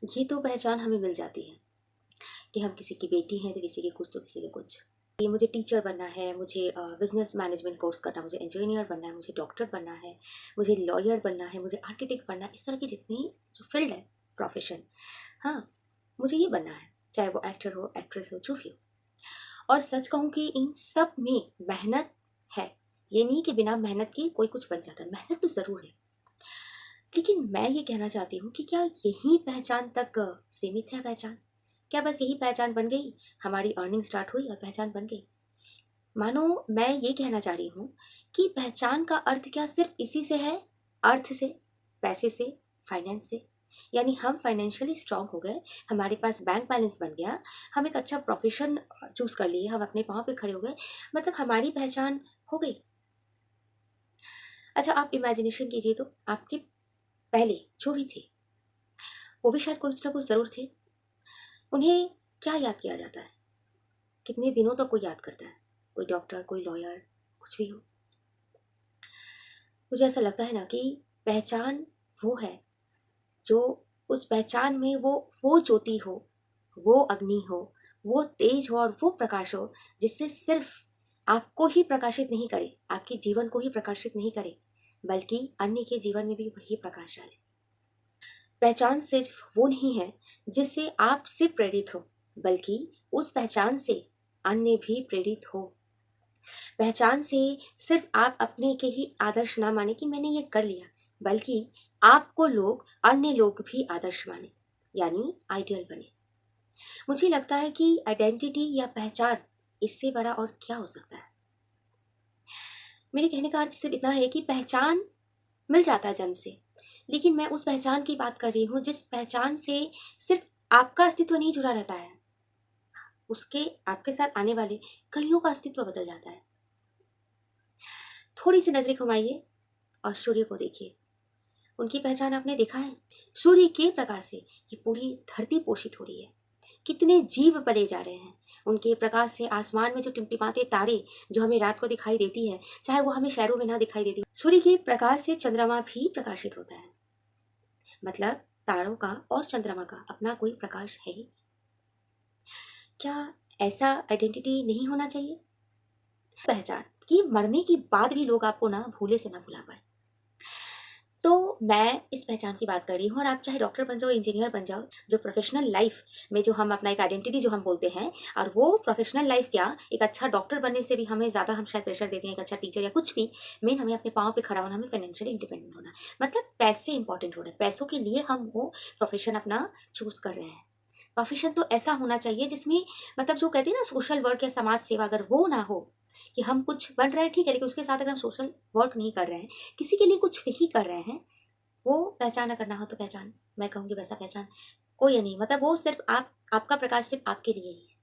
ये तो पहचान हमें मिल जाती है कि हम किसी की बेटी हैं तो किसी के कुछ तो किसी के कुछ। ये मुझे टीचर बनना है, मुझे बिजनेस मैनेजमेंट कोर्स करना है, मुझे इंजीनियर बनना है, मुझे डॉक्टर बनना है, मुझे लॉयर बनना है, मुझे आर्किटेक्ट बनना है। इस तरह की जितनी जो फील्ड है, प्रोफेशन, हाँ, मुझे ये बनना है, चाहे वो एक्टर हो, एक्ट्रेस हो, जो भी हो। और सच कहूँ कि इन सब में मेहनत है। ये नहीं कि बिना मेहनत के कोई कुछ बन जाता है, मेहनत तो ज़रूर है। लेकिन मैं ये कहना चाहती हूँ कि क्या यही पहचान तक सीमित है पहचान? क्या बस यही पहचान बन गई, हमारी अर्निंग स्टार्ट हुई और पहचान बन गई? मानो मैं ये कहना चाह रही हूँ कि पहचान का अर्थ क्या सिर्फ इसी से है, अर्थ से, पैसे से, फाइनेंस से? यानी हम फाइनेंशियली स्ट्रांग हो गए, हमारे पास बैंक बैलेंस बन गया, हम एक अच्छा प्रोफेशन चूज कर लिए, हम अपने पाँव पे खड़े हो गए, मतलब हमारी पहचान हो गई? अच्छा, आप इमेजिनेशन कीजिए तो आपके पहले जो भी थे, वो भी शायद कुछ ना कुछ ज़रूर थे। उन्हें क्या याद किया जाता है? कितने दिनों तक कोई याद करता है? कोई डॉक्टर, कोई लॉयर, कुछ भी हो। मुझे ऐसा लगता है ना कि पहचान वो है जो उस पहचान में वो ज्योति हो, वो अग्नि हो, वो तेज हो और वो प्रकाश हो जिससे सिर्फ आपको ही प्रकाशित नहीं करे, आपके जीवन को ही प्रकाशित नहीं करे, बल्कि अन्य के जीवन में भी वही प्रकाश डाले। पहचान सिर्फ वो नहीं है जिससे आप सिर्फ प्रेरित हो, बल्कि उस पहचान से अन्य भी प्रेरित हो। पहचान से सिर्फ आप अपने के ही आदर्श ना माने कि मैंने ये कर लिया, बल्कि आपको लोग, अन्य लोग भी आदर्श माने, यानी आइडियल बने। मुझे लगता है कि आइडेंटिटी या पहचान, इससे बड़ा और क्या हो सकता है। मेरे कहने का अर्थ सिर्फ इतना है कि पहचान मिल जाता है जन्म से, लेकिन मैं उस पहचान की बात कर रही हूँ जिस पहचान से सिर्फ आपका अस्तित्व नहीं जुड़ा रहता है, उसके आपके साथ आने वाले कईयों का अस्तित्व बदल जाता है। थोड़ी सी नजरें घुमाइए और सूर्य को देखिए। उनकी पहचान आपने देखा है? सूर्य के प्रकाश से ये पूरी धरती पोषित हो रही है। कितने जीव पले जा रहे हैं उनके प्रकाश से। आसमान में जो टिमटिमाते तारे जो हमें रात को दिखाई देती है, चाहे वो हमें शहरों में ना दिखाई देती, सूर्य के प्रकाश से चंद्रमा भी प्रकाशित होता है। मतलब तारों का और चंद्रमा का अपना कोई प्रकाश है ही। क्या ऐसा आइडेंटिटी नहीं होना चाहिए? पहचान कि मरने के बाद भी लोग आपको ना भूले से ना भुला पाए। तो मैं इस पहचान की बात कर रही हूँ। और आप चाहे डॉक्टर बन जाओ, इंजीनियर बन जाओ, जो प्रोफेशनल लाइफ में जो हम अपना एक आइडेंटिटी जो हम बोलते हैं, और वो प्रोफेशनल लाइफ क्या, एक अच्छा डॉक्टर बनने से भी हमें ज़्यादा हम शायद प्रेशर देते हैं, एक अच्छा टीचर या कुछ भी, मेन हमें अपने पाँव पे खड़ा होना, हमें फाइनेंशियली इंडिपेंडेंट होना, मतलब पैसे इंपॉर्टेंट हो रहे हैं, पैसों के लिए हम वो प्रोफेशन अपना चूज कर रहे हैं। प्रोफेशन तो ऐसा होना चाहिए जिसमें, मतलब जो कहते हैं ना सोशल वर्क या समाज सेवा, अगर वो ना हो कि हम कुछ बन रहे हैं ठीक है, लेकिन उसके साथ अगर हम सोशल वर्क नहीं कर रहे हैं, किसी के लिए कुछ नहीं कर रहे हैं, वो पहचान अगर ना हो तो पहचान, मैं कहूँगी वैसा पहचान कोई नहीं, मतलब वो सिर्फ आप, आपका प्रकाश सिर्फ आपके लिए ही है।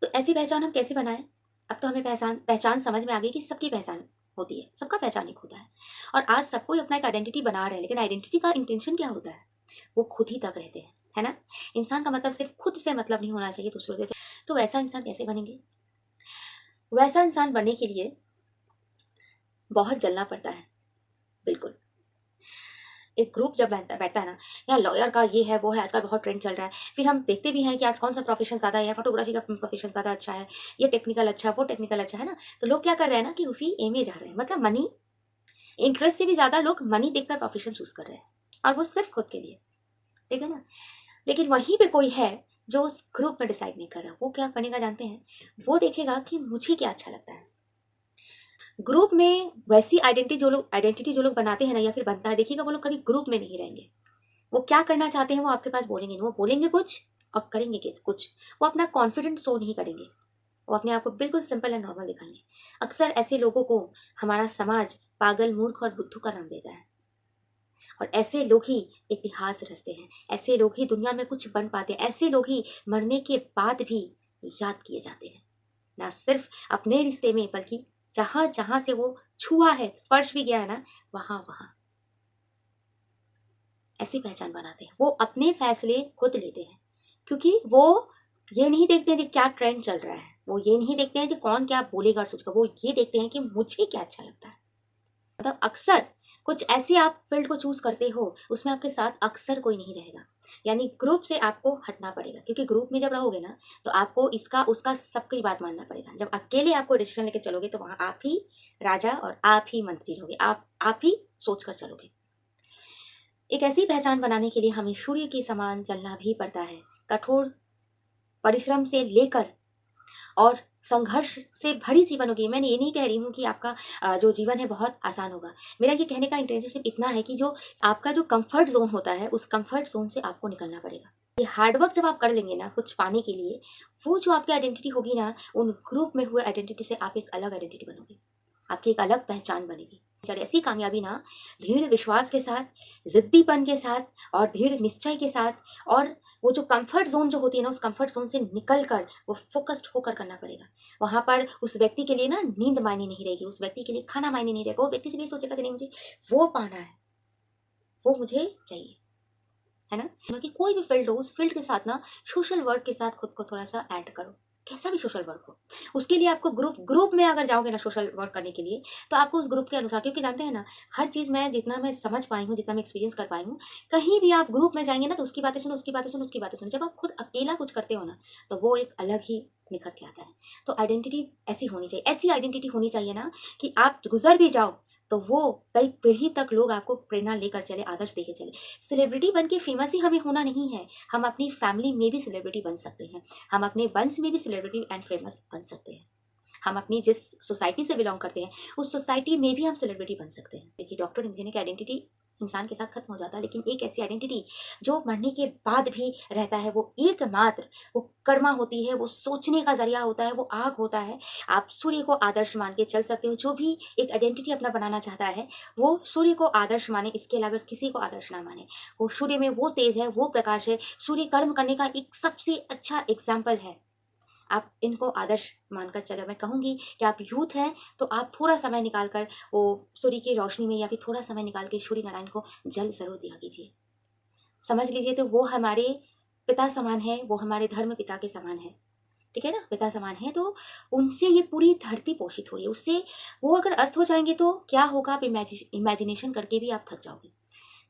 तो ऐसी पहचान हम कैसे बनाएं? अब तो हमें पहचान पहचान समझ में आ गई कि सबकी पहचान होती है, सबका पहचान एक होता है, और आज सबको अपना एक आइडेंटिटी बना रहे हैं, लेकिन आइडेंटिटी का इंटेंशन क्या होता है? वो खुद ही तक रहते हैं, है ना? इंसान का मतलब सिर्फ खुद से मतलब नहीं होना चाहिए, दूसरों से। तो वैसा इंसान कैसे बनेंगे? वैसा इंसान बनने के लिए बहुत जलना पड़ता है, बिल्कुल। एक ग्रुप जब बैठता बैठता है ना, या लॉयर का ये है वो है, आजकल बहुत ट्रेंड चल रहा है, फिर हम देखते भी हैं कि आज कौन सा प्रोफेशन ज़्यादा है, फोटोग्राफी का प्रोफेशन ज़्यादा अच्छा है, ये टेक्निकल अच्छा है, वो टेक्निकल अच्छा है ना, तो लोग क्या कर रहे हैं ना कि उसी ए में जा रहे हैं, मतलब मनी, इंटरेस्ट से भी ज़्यादा लोग मनी देखकर प्रोफेशन चूज कर रहे हैं, और वो सिर्फ खुद के लिए, ठीक है ना? लेकिन वहीं पे कोई है जो उस ग्रुप में डिसाइड नहीं कर रहा, वो क्या बनेगा जानते हैं? वो देखेगा कि मुझे क्या अच्छा लगता है। ग्रुप में वैसी आइडेंटिटी जो लोग बनाते हैं ना, या फिर बनता है, देखिएगा वो लोग कभी ग्रुप में नहीं रहेंगे। वो क्या करना चाहते हैं वो आपके पास बोलेंगे नहीं, वो बोलेंगे कुछ और करेंगे कुछ। वो अपना कॉन्फिडेंस शो नहीं करेंगे, वो अपने आप को बिल्कुल सिंपल एंड नॉर्मल दिखाएंगे। अक्सर ऐसे लोगों को हमारा समाज पागल, मूर्ख और बुद्धू का नाम देता है, और ऐसे लोग ही इतिहास रचते हैं, ऐसे लोग ही दुनिया में कुछ बन पाते हैं, ऐसे लोग ही मरने के बाद भी याद किए जाते हैं, ना सिर्फ अपने रिश्ते में, बल्कि जहां जहां से वो छुआ है, स्पर्श भी गया है ना, वहां वहां। ऐसी पहचान बनाते हैं, वो अपने फैसले खुद लेते हैं, क्योंकि वो ये नहीं देखते हैं कि क्या ट्रेंड चल रहा है, वो ये नहीं देखते हैं कि कौन क्या बोलेगा और सोचेगा, वो ये देखते हैं कि मुझे क्या अच्छा लगता है। मतलब अक्सर कुछ ऐसी आप फील्ड को चूज करते हो उसमें आपके साथ अक्सर कोई नहीं रहेगा, यानी ग्रुप से आपको हटना पड़ेगा, क्योंकि ग्रुप में जब रहोगे ना तो आपको इसका उसका सबकी बात मानना पड़ेगा। जब अकेले आपको डिसीजन लेके चलोगे तो वहां आप ही राजा और आप ही मंत्री रहोगे, आप ही सोच कर चलोगे। एक ऐसी पहचान बनाने के लिए हमें सूर्य के समान चलना भी पड़ता है। कठोर परिश्रम से लेकर और संघर्ष से भरी जीवन होगी। मैं ये नहीं कह रही हूँ कि आपका जो जीवन है बहुत आसान होगा। मेरा ये कहने का इंटेंशन सिर्फ इतना है कि जो आपका जो कंफर्ट जोन होता है उस कंफर्ट जोन से आपको निकलना पड़ेगा। ये हार्डवर्क जब आप कर लेंगे ना कुछ पाने के लिए, वो जो आपकी आइडेंटिटी होगी ना, उन ग्रुप में हुए आइडेंटिटी से आप एक अलग आइडेंटिटी बनोगे, आपकी एक अलग पहचान बनेगी। ऐसी कामयाबी ना दृढ़ विश्वास के साथ, जिद्दीपन के साथ और दृढ़ निश्चय के साथ, और वो जो कंफर्ट जोन जो होती है ना, उस कंफर्ट जोन से निकल कर वो फोकस्ड होकर करना पड़ेगा। वहां पर उस व्यक्ति के लिए ना नींद मायने नहीं रहेगी, उस व्यक्ति के लिए खाना मायने नहीं रहेगा। वो व्यक्ति से नहीं सोचेगा नहीं मुझे वो पाना है, वो मुझे चाहिए, है ना। कि कोई भी फील्ड हो, उस फील्ड के साथ ना सोशल वर्क के साथ खुद को थोड़ा सा ऐड करो, कैसा भी सोशल वर्क हो। उसके लिए आपको ग्रुप में अगर जाओगे ना सोशल वर्क करने के लिए, तो आपको उस ग्रुप के अनुसार, क्योंकि जानते हैं ना हर चीज़ में जितना मैं समझ पाई हूँ, जितना मैं एक्सपीरियंस कर पाई हूँ, कहीं भी आप ग्रुप में जाएंगे ना तो उसकी बातें सुनो, उसकी बातें सुनो, उसकी बातें सुनो। जब आप खुद अकेला कुछ करते हो ना तो वो एक अलग ही निखर के आता है। तो आइडेंटिटी ऐसी होनी चाहिए, ऐसी आइडेंटिटी होनी चाहिए ना कि आप गुजर भी जाओ तो वो कई पीढ़ी तक लोग आपको प्रेरणा लेकर चले, आदर्श देके चले। सेलिब्रिटी बन के फेमस ही हमें होना नहीं है, हम अपनी फैमिली में भी सेलिब्रिटी बन सकते हैं, हम अपने वंश में भी सेलिब्रिटी एंड फेमस बन सकते हैं, हम अपनी जिस सोसाइटी से बिलोंग करते हैं उस सोसाइटी में भी हम सेलिब्रिटी बन सकते हैं। क्योंकि डॉक्टर इंजीनियर की आइडेंटिटी इंसान के साथ खत्म हो जाता है, लेकिन एक ऐसी आइडेंटिटी जो मरने के बाद भी रहता है, वो एकमात्र वो कर्मा होती है, वो सोचने का जरिया होता है, वो आग होता है। आप सूर्य को आदर्श मान के चल सकते हो। जो भी एक आइडेंटिटी अपना बनाना चाहता है वो सूर्य को आदर्श माने, इसके अलावा किसी को आदर्श ना माने। वो सूर्य में वो तेज है, वो प्रकाश है, सूर्य कर्म करने का एक सबसे अच्छा एग्जाम्पल है। आप इनको आदर्श मानकर चले। मैं कहूँगी कि आप यूथ हैं तो आप थोड़ा समय निकाल कर वो सूर्य की रोशनी में या फिर थोड़ा समय निकाल के सूर्य नारायण को जल जरूर दिया कीजिए। समझ लीजिए तो वो हमारे पिता समान है, वो हमारे धर्म पिता के समान है, ठीक है ना। पिता समान है तो उनसे ये पूरी धरती पोषित हो रही है। उससे वो अगर अस्त हो जाएंगे तो क्या होगा, आप इमेजिनेशन करके भी आप थक जाओगे।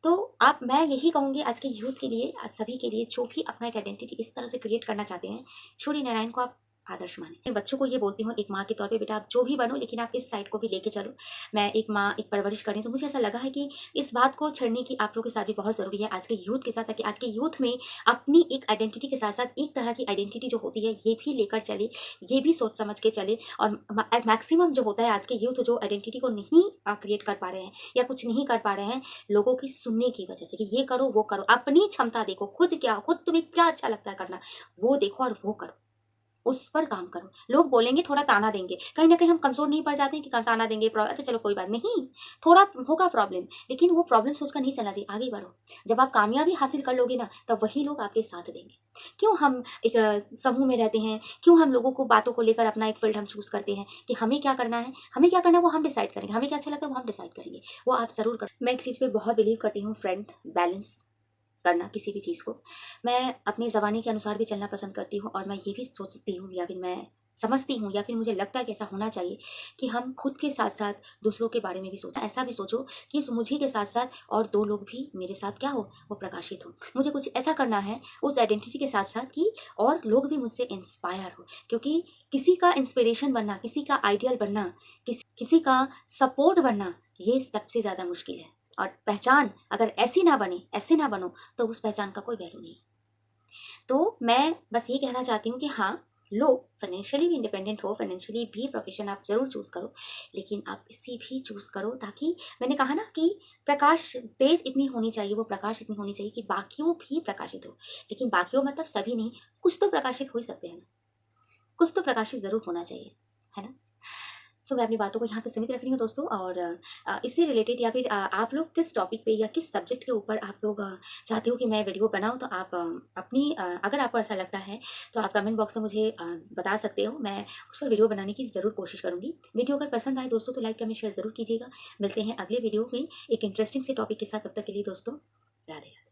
तो आप, मैं यही कहूँगी आज के यूथ के लिए, आज सभी के लिए जो भी अपना एक आइडेंटिटी इस तरह से क्रिएट करना चाहते हैं, सूर्य नारायण को आप आदर्श माने। मैं बच्चों को ये बोलती हूँ एक माँ के तौर पे, बेटा आप जो भी बनो लेकिन आप इस साइड को भी लेके चलो। मैं एक माँ, एक परवरिश करें, तो मुझे ऐसा लगा है कि इस बात को छेड़ने की आप लोगों के साथ भी बहुत ज़रूरी है आज के यूथ के साथ, ताकि आज के यूथ में अपनी एक आइडेंटिटी के साथ साथ एक तरह की आइडेंटिटी जो होती है ये भी लेकर चले, ये भी सोच समझ के चले। और मैक्सिमम जो होता है आज के यूथ जो आइडेंटिटी को नहीं क्रिएट कर पा रहे हैं या कुछ नहीं कर पा रहे हैं लोगों की सुनने की वजह से, कि ये करो वो करो। अपनी क्षमता देखो, खुद तुम्हें क्या अच्छा लगता है करना वो देखो और वो करो, उस पर काम करो। लोग बोलेंगे, थोड़ा ताना देंगे, कहीं ना कहीं हम कमजोर नहीं पड़ जाते हैं कि ताना देंगे, अच्छा चलो कोई बात नहीं, थोड़ा होगा प्रॉब्लम, लेकिन वो प्रॉब्लम सोचकर नहीं चलना चाहिए, आगे बढ़ो। जब आप कामयाबी हासिल कर लोगे ना तब वही लोग आपके साथ देंगे। क्यों हम एक समूह में रहते हैं, क्यों हम लोगों को बातों को लेकर अपना एक फील्ड हम चूज करते हैं कि हमें क्या करना है, हमें क्या करना है वो हम डिसाइड करेंगे, हमें क्या अच्छा लगता है वो हम डिसाइड करेंगे, वो आप जरूर कर। मैं एक चीज़ पे बहुत बिलीव करती हूँ फ्रेंड, बैलेंस करना किसी भी चीज़ को। मैं अपने ज़माने के अनुसार भी चलना पसंद करती हूँ, और मैं ये भी सोचती हूँ या फिर मैं समझती हूँ या फिर मुझे लगता है कि ऐसा होना चाहिए कि हम खुद के साथ साथ दूसरों के बारे में भी सोचें। ऐसा भी सोचो कि मुझे के साथ साथ और दो लोग भी मेरे साथ क्या हो, वो प्रकाशित हो। मुझे कुछ ऐसा करना है उस आइडेंटिटी के साथ साथ कि और लोग भी मुझसे इंस्पायर हो, क्योंकि किसी का इंस्पिरेशन बनना, किसी का आइडियल बनना, किसी का सपोर्ट बनना, ये सबसे ज़्यादा मुश्किल है। और पहचान अगर ऐसी ना बने, ऐसे ना बनो, तो उस पहचान का कोई वैल्यू नहीं। तो मैं बस ये कहना चाहती हूँ कि हाँ, लोग फाइनेंशियली भी इंडिपेंडेंट हो, फाइनेंशियली भी प्रोफेशन आप जरूर चूज करो, लेकिन आप इसी भी चूज करो ताकि, मैंने कहा ना कि प्रकाश तेज इतनी होनी चाहिए, वो प्रकाश इतनी होनी चाहिए कि बाकियों भी प्रकाशित हो। लेकिन बाकियों मतलब सभी नहीं, कुछ तो प्रकाशित हो ही सकते हैं ना, कुछ तो प्रकाशित जरूर होना चाहिए, है ना। तो मैं अपनी बातों को यहाँ पे सीमित रख रही हूँ दोस्तों। और इससे रिलेटेड या फिर आप लोग किस टॉपिक पे या किस सब्जेक्ट के ऊपर आप लोग चाहते हो कि मैं वीडियो बनाऊँ, तो आप अपनी अगर आपको ऐसा लगता है तो आप कमेंट बॉक्स में मुझे बता सकते हो, मैं उस पर वीडियो बनाने की ज़रूर कोशिश करूँगी। वीडियो अगर पसंद आए दोस्तों तो लाइक कमेंट शेयर ज़रूर कीजिएगा। मिलते हैं अगले वीडियो में एक इंटरेस्टिंग से टॉपिक के साथ, तब तक के लिए दोस्तों राधे।